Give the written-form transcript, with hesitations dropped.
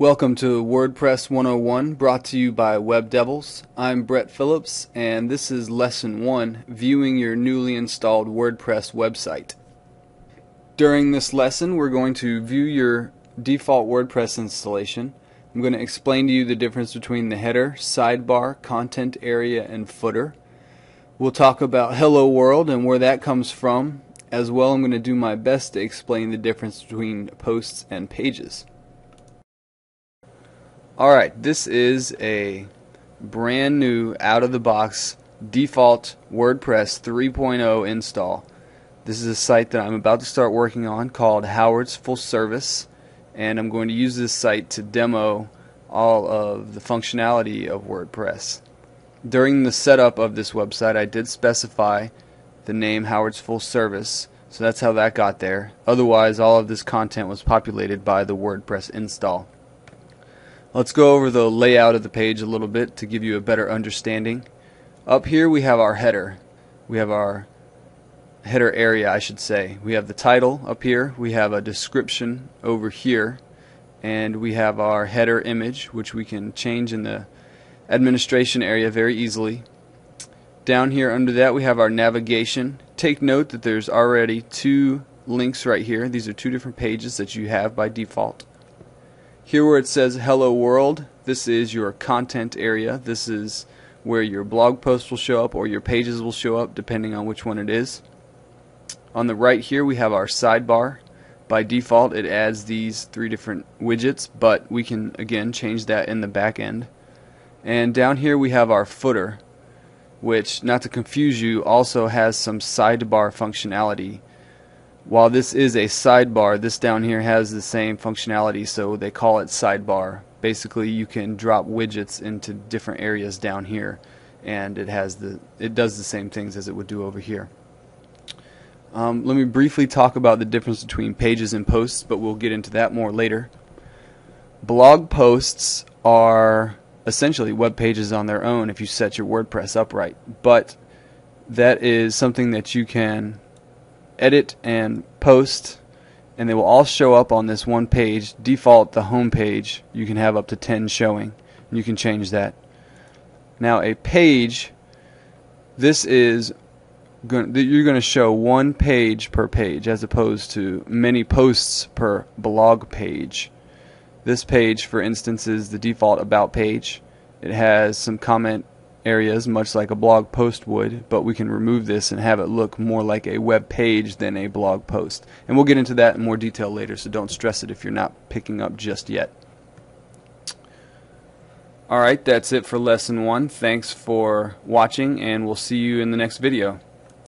Welcome to WordPress 101, brought to you by Web Devils. I'm Brett Phillips, and this is Lesson 1, Viewing Your Newly Installed WordPress Website. During this lesson, we're going to view your default WordPress installation. I'm going to explain to you the difference between the header, sidebar, content area, and footer. We'll talk about Hello World and where that comes from. As well, I'm going to do my best to explain the difference between posts and pages. Alright, this is a brand new out-of-the-box default WordPress 3.0 install. This is a site that I'm about to start working on called Howard's Full Service, and I'm going to use this site to demo all of the functionality of WordPress. During the setup of this website, I did specify the name Howard's Full Service, so that's how that got there. Otherwise, all of this content was populated by the WordPress install. Let's go over the layout of the page a little bit to give you a better understanding. Up here we have our header. We have our header area, I should say. We have the title up here. We have a description over here. And we have our header image, which we can change in the administration area very easily. Down here under that we have our navigation. Take note that there's already two links right here. These are two different pages that you have by default. Here where it says Hello World, this is your content area. This is where your blog posts will show up or your pages will show up depending on which one it is. On the right here we have our sidebar. By default it adds these three different widgets, but we can again change that in the back end. And down here we have our footer, which, not to confuse you, also has some sidebar functionality. While this is a sidebar, this down here has the same functionality, so they call it sidebar. Basically, you can drop widgets into different areas down here, and it does the same things as it would do over here. Let me briefly talk about the difference between pages and posts, but we'll get into that more later. Blog posts are essentially web pages on their own if you set your WordPress up right, but that is something that you can edit and post, and they will all show up on this one page. Default, the home page, you can have up to 10 showing, and you can change that. Now a page, this is you're going to show one page per page as opposed to many posts per blog page. This page, for instance, is the default about page. It has some comment areas much like a blog post would, but we can remove this and have it look more like a web page than a blog post. And we'll get into that in more detail later, so don't stress it if you're not picking up just yet. Alright, that's it for lesson 1. Thanks for watching, and we'll see you in the next video.